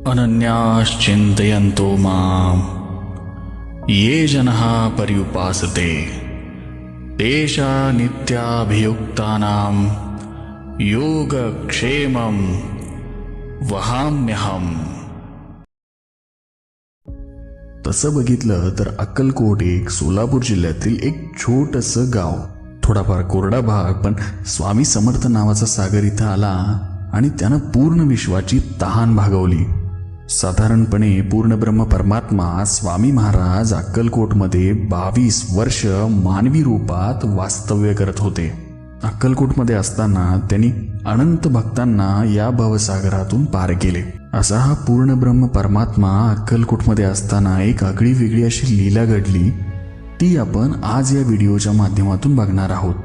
अनन्याश्चिन्तयन्तो मां ये जनाः पर्युपासते तेषां नित्याभियुक्तानां योगक्षेमं वहाम्यहम्. तसं बघितलं तर अक्कलकोट एक सोलापूर जिल्ह्यातील एक छोटंसं गाव. थोडाफार कोरडा भाग, पण स्वामी समर्थ नावाचा सागर इथं आला आणि त्यानं पूर्ण विश्वाची तहान भागवली. साधारणपणे पूर्णब्रह्म परमात्मा स्वामी महाराज अक्कलकोटमध्ये 22 वर्ष मानवी रूपात वास्तव्य करत होते. अक्कलकोटमध्ये असताना त्यांनी अनंत भक्तांना या भवसागरातून पार केले. असा हा पूर्णब्रह्म परमात्मा अक्कलकोटमध्ये असताना एक आगळी वेगळी अशी लीला घडली. ती आपण आज या व्हिडिओच्या माध्यमातून बघणार आहोत.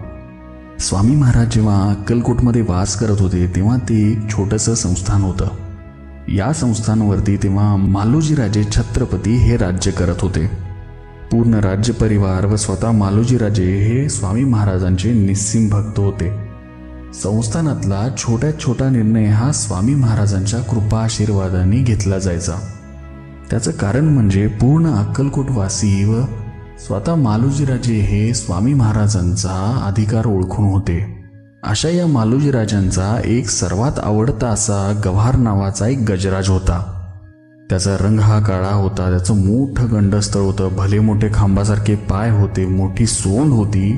स्वामी महाराज जेव्हा अक्कलकोटमध्ये वास करत होते तेव्हा ते एक छोटंसं संस्थान होतं. या संस्थानावरती तेव्हा मालोजी राजे छत्रपती हे राज्य करत होते. पूर्ण राज्य परिवार व स्वतः मालोजी राजे हे स्वामी महाराजांचे निस्सीम भक्त होते. संस्थानातला छोट्यात छोटा निर्णय हा स्वामी महाराजांच्या कृपा आशीर्वादाने घेतला जायचा. त्याचं कारण म्हणजे पूर्ण अक्कलकोटवासी व स्वतः मालोजी राजे हे स्वामी महाराजांचा अधिकार ओळखून होते. अशा या मालोजी राजांचा एक सर्वात आवडता असा गव्हार नावाचा एक गजराज होता. त्याचा रंग हा काळा होता. त्याचं मोठं गंडस्थळ होतं, भले मोठे खांबासारखे पाय होते, मोठी सोंड होती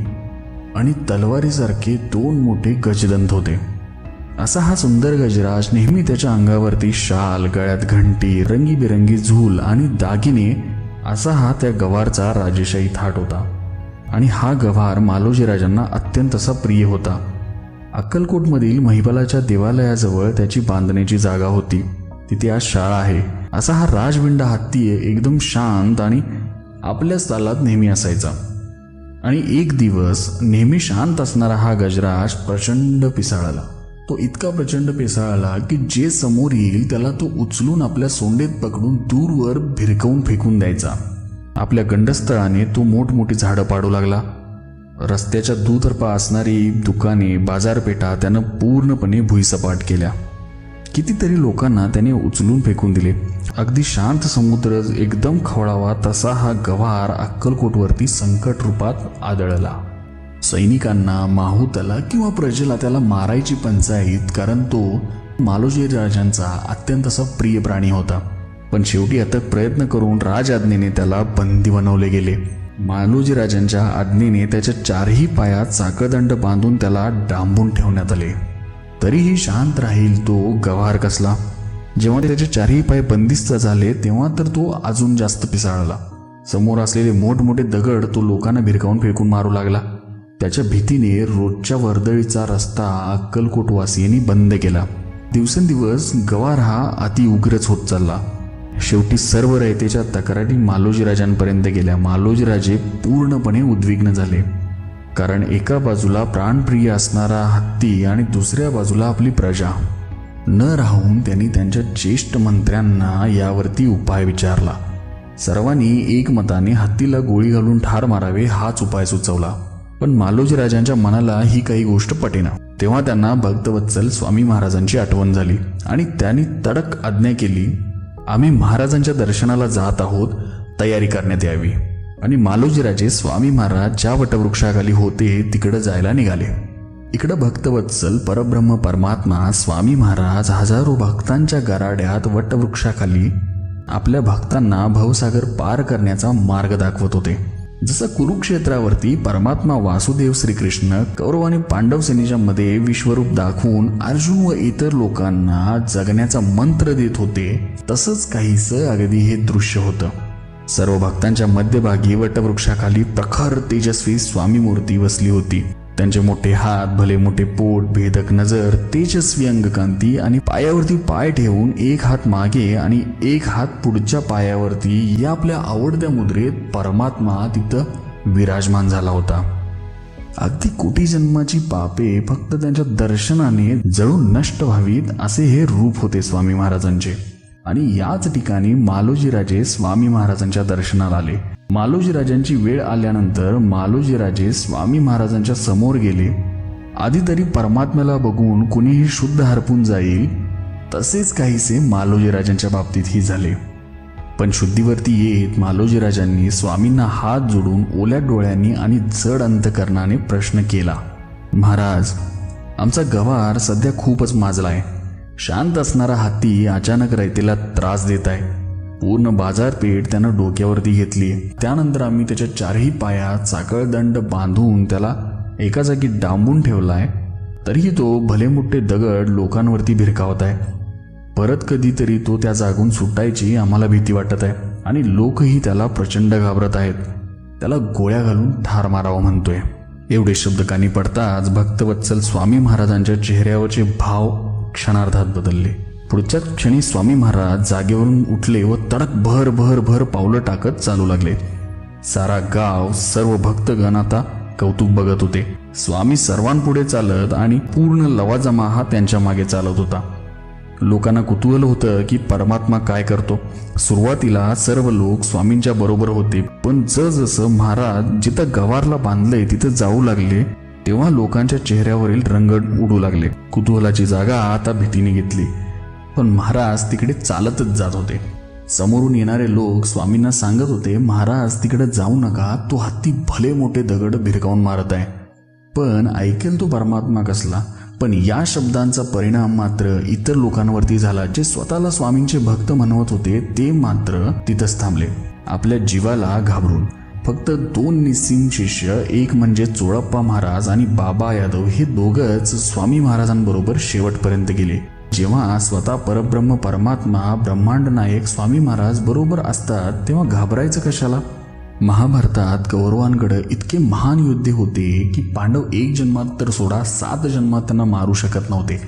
आणि तलवारीसारखे 2 मोठे गजदंत होते. असा हा सुंदर गजराज नेहमी त्याच्या अंगावरती शाल, गळ्यात घंटी, रंगीबेरंगी झूल आणि दागिने असा हा त्या गव्हारचा राजेशाही थाट होता. आणि हा गव्हार मालोजी राजांना अत्यंत असा प्रिय होता. अक्कलकोटमधील महिपालाच्या देवालयाजवळ त्याची बांधण्याची जागा होती. तिथे आज शाळा आहे. असा हा राजविंडा हत्ती एकदम शांत आणि आपल्याच तालात नेहमी असायचा. आणि एक दिवस नेहमी शांत असणारा हा गजराज प्रचंड पिसाळला. तो इतका प्रचंड पिसाळला की जे समोर येईल त्याला तो उचलून आपल्या सोंडेत पकडून दूरवर भिरकवून फेकून द्यायचा. आपल्या गंडस्थळाने तो मोठमोठी झाडं पाडू लागला. रस्त्याच्या दुतर्फा असणारी दुकाने, बाजारपेठा त्यानं पूर्णपणे भुईसपाट केल्या. कितीतरी लोकांना त्याने उचलून फेकून दिले. अगदी शांत समुद्र एकदम खवळावा तसा हा गव्हार अक्कलकोटवरती संकट रूपात आदळला. सैनिकांना, माहुताला किंवा प्रजेला त्याला मारायची पंचायत, कारण तो मालोजी राजांचा अत्यंत असा प्रिय प्राणी होता. पण शेवटी अथक प्रयत्न करून राजआज्ञेने त्याला बंदी बनवले गेले. मालोजी राजांच्या आज्ञेने त्याच्या 4ही पायात साखळदंड बांधून त्याला डांबून ठेवण्यात आले. तरीही शांत राहील तो गव्हार कसला. जेव्हा त्याचे 4ही पाय बंदिस्त झाले तेव्हा तर तो अजून जास्त पिसाळला. समोर असलेले मोठमोठे दगड तो लोकांना भिरकावून फेकून मारू लागला. त्याच्या भीतीने रोजच्या वर्दळीचा रस्ता अक्कलकोटवासियांनी बंद केला. दिवसेंदिवस गव्हार हा अति उग्रच होत चालला. शेवटी सर्व रयतेच्या तक्रारी मालोजी राजांपर्यंत गेल्या. मालोजी राजे पूर्णपणे उद्विग्न झाले. कारण एका बाजूला प्राणप्रिय असणारा हत्ती आणि दुसऱ्या बाजूला आपली प्रजा. न राहून त्यांनी त्यांच्या ज्येष्ठ मंत्र्यांना यावरती उपाय विचारला. सर्वांनी एकमताने हत्तीला गोळी घालून ठार मारावे हाच उपाय सुचवला. पण मालोजी राजांच्या मनाला ही काही गोष्ट पटेना. तेव्हा त्यांना भक्तवत्सल स्वामी महाराजांची आठवण झाली आणि त्यांनी तडक आज्ञा केली, आम्ही महाराजांच्या दर्शनाला जात आहोत, तयारी करण्यात यावी. आणि मालोजी राजे स्वामी महाराज ज्या वटवृक्षाखाली होते तिकडे जायला निघाले. इकडं भक्तवत्सल परब्रह्म परमात्मा स्वामी महाराज हजारो भक्तांच्या गराड्यात वटवृक्षाखाली आपल्या भक्तांना भवसागर पार करण्याचा मार्ग दाखवत होते. जसं कुरुक्षेत्रावरती परमात्मा वासुदेव श्रीकृष्ण कौरव आणि पांडव सेनेच्या मध्ये विश्वरूप दाखवून अर्जुन व इतर लोकांना जगण्याचा मंत्र देत होते, तसंच काहीसं अगदी हे दृश्य होतं. सर्व भक्तांच्या मध्यभागी वटवृक्षाखाली प्रखर तेजस्वी स्वामी मूर्ती बसली होती. त्यांचे मोठे हात, भले मोठे पोट, भेदक नजर, तेजस्वी अंगकांती आणि पायावरती पाय ठेवून एक हात मागे आणि एक हात पुढच्या पायावरती या आपल्या आवडत्या मुद्रेत परमात्मा तिथं विराजमान झाला होता. अगदी कोटी जन्माची पापे फक्त त्यांच्या दर्शनाने जळून नष्ट व्हावीत असे हे रूप होते स्वामी महाराजांचे. आणि याच ठिकाणी मालोजी राजे स्वामी महाराजांच्या दर्शनाला आले. मालोजी राजांची वेळ आल्यानंतर मालोजी राजे स्वामी महाराजांच्या समोर गेले. आधी तरी परमात्म्याला बघून कुणीही शुद्ध हरपून जाईल तसेच काहीसे मालोजीराजांच्या बाबतीतही झाले. पण शुद्धीवरती येत मालोजीराजांनी स्वामींना हात जोडून ओल्या डोळ्यांनी आणि जड अंतकरणाने प्रश्न केला. महाराज, आमचा गवार सध्या खूपच माजलाय. शांत असणारा हत्ती अचानक रयतेला त्रास देत आहे. पूर्ण बाजारपेठ त्यानं डोक्यावरती घेतली. त्यानंतर आम्ही त्याच्या चारही पायात साखळदंड बांधून त्याला एका जागी डांबून ठेवलाय. तरीही तो भले मोठे दगड लोकांवरती भिरकावत आहे. परत कधीतरी तो त्या जागून सुटायची आम्हाला भीती वाटत आहे आणि लोकही त्याला प्रचंड घाबरत आहेत. त्याला गोळ्या घालून ठार मारावं म्हणतोय. एवढे शब्द कानी पडताच भक्तवत्सल स्वामी महाराजांच्या चेहऱ्यावरचे भाव क्षणार्धात बदलले. पुढच्याच क्षणी स्वामी महाराज जागेवरून उठले व तडक भर भर भर पावलं टाकत चालू लागले. सारा गाव, सर्व भक्तगण आता कौतुक बघत होते. स्वामी सर्वांपुढे चालत आणि पूर्ण लवाजमा हा त्यांच्या मागे चालत होता. लोकांना कुतूहल होतं की परमात्मा काय करतो. सुरुवातीला सर्व लोक स्वामींच्या बरोबर होते, पण जसजसं महाराज जिथं गवारला बांधलंय तिथं जाऊ लागले तेव्हा लोकांच्या चेहऱ्यावरील रंग उडू लागले. कुतूहलाची जागा आता भीतीने घेतली. पण महाराज तिकडे चालतच जात होते. समोरून येणारे लोक स्वामींना सांगत होते, महाराज तिकडे जाऊ नका, तो हत्ती भले मोठे दगड भिरकावून मारत आहे. पण ऐकेल तो परमात्मा कसला. पण या शब्दांचा परिणाम मात्र इतर लोकांवरती झाला. जे स्वतःला स्वामींचे भक्त म्हणवत होते ते मात्र तिथंच थांबले, आपल्या जीवाला घाबरून. फक्त 2 निस्सीम शिष्य, एक म्हणजे चोळप्पा महाराज आणि बाबा यादव, हे दोघंच स्वामी महाराजांबरोबर शेवटपर्यंत गेले. जेव्हा स्वतः परब्रह्म परमात्मा ब्रह्मांड नायक स्वामी महाराज बरोबर असतात तेव्हा घाबरायचं कशाला. महाभारतात कौरवांकडे इतके महान योद्धे होते की पांडव 1 जन्मात तर सोडा 7 जन्मात त्यांना मारू शकत नव्हते.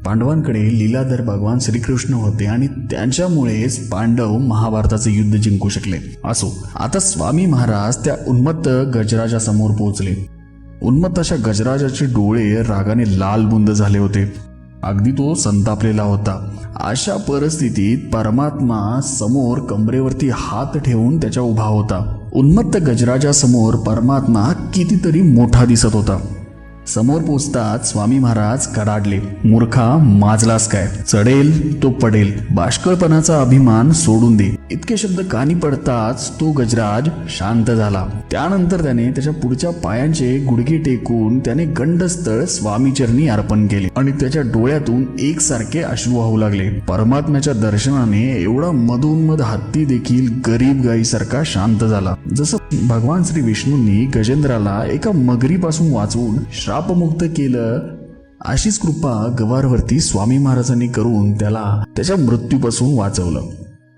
पांडवांकडे लीलाधर भगवान श्रीकृष्ण होते आणि त्यांच्यामुळेच पांडव महाभारताचे युद्ध जिंकू शकले. असो, आता स्वामी महाराज त्या उन्मत्त गजराजासमोर पोहोचले. उन्मत्त अशा गजराजाचे डोळे रागाने लाल बुंद झाले होते. अगदी तो संतापलेला होता. अशा परिस्थितीत परमात्मा समोर कमरेवरती हात ठेवून त्याच्या उभा होता. उन्मत्त गजराजासमोर परमात्मा कितीतरी मोठा दिसत होता. समोर पोचताच स्वामी महाराज कडाडले, मूर्खा, माजलास काय? चढेल तो पडेल, बाष्कळपणाचा अभिमान सोडून दे. इतके शब्द कानी पडताच तो गजराज शांत झाला. त्यानंतर त्याने त्याच्या पुढच्या पायांचे गुडघे टेकून त्याने गंडस्थळ स्वामीचरणी अर्पण केले आणि त्याच्या डोळ्यातून एकसारखे अश्रू वाहू लागले. परमात्म्याच्या दर्शनाने एवढा मधोन्मध हत्ती देखील गरीब गायीसारखा शांत झाला. जसं भगवान श्री विष्णूंनी गजेंद्राला एका मगरीपासून वाचवून श्रापमुक्त केलं, अशीच कृपा गवारवरती स्वामी महाराजांनी करून त्याला त्याच्या मृत्यूपासून वाचवलं.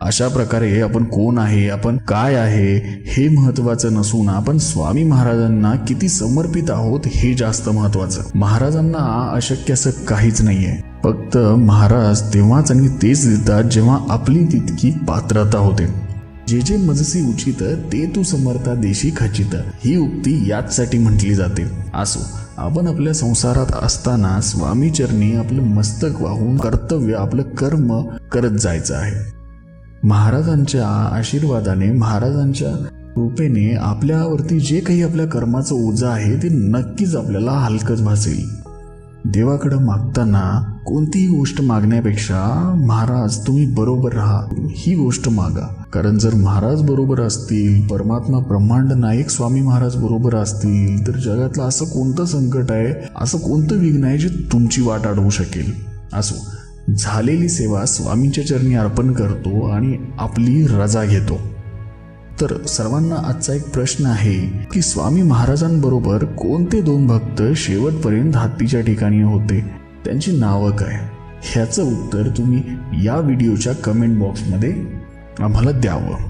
अशा प्रकारे आपण कोण आहे, आपण काय आहे हे महत्वाचं नसून आपण स्वामी महाराजांना किती समर्पित आहोत हे जास्त महत्वाचं. महाराजांना अशक्य असं काहीच नाहीये. फक्त महाराज तेव्हाच आणि तेच देतात जेव्हा आपली तितकी पात्रता होते. जे जे मजसी उचित ते तू समर्था देशी खचित, ही उक्ती याचसाठी म्हटली जाते. असो, आपण आपल्या संसारात असताना स्वामी चरणी आपलं मस्तक वाहून कर्तव्य, आपलं कर्म करत जायचं आहे. महाराजांच्या आशीर्वादाने, महाराजांच्या कृपेने आपल्यावरती जे काही आपल्या कर्माचं ओझं आहे ते नक्कीच आपल्याला हलकंच भासेल. देवाकडे मागताना कोणतीही गोष्ट मागण्यापेक्षा महाराज तुम्ही बरोबर राहा ही गोष्ट मागा. कारण जर महाराज बरोबर असतील, परमात्मा ब्रह्मांड नायक स्वामी महाराज बरोबर असतील, तर जगातलं असं कोणतं संकट आहे, असं कोणतं विघ्न आहे जे तुमची वाट अडवू शकेल. असो, झालेली सेवा स्वामींच्या चरणी अर्पण करतो आणि आपली रजा घेतो. तर सर्वांना आजचा एक प्रश्न आहे की स्वामी महाराजांबरोबर कोणते 2 भक्त शेवटपर्यंत हत्तीच्या ठिकाणी होते, त्यांची नावं काय? ह्याचं उत्तर तुम्ही या व्हिडिओच्या कमेंट बॉक्समध्ये आम्हाला द्यावं.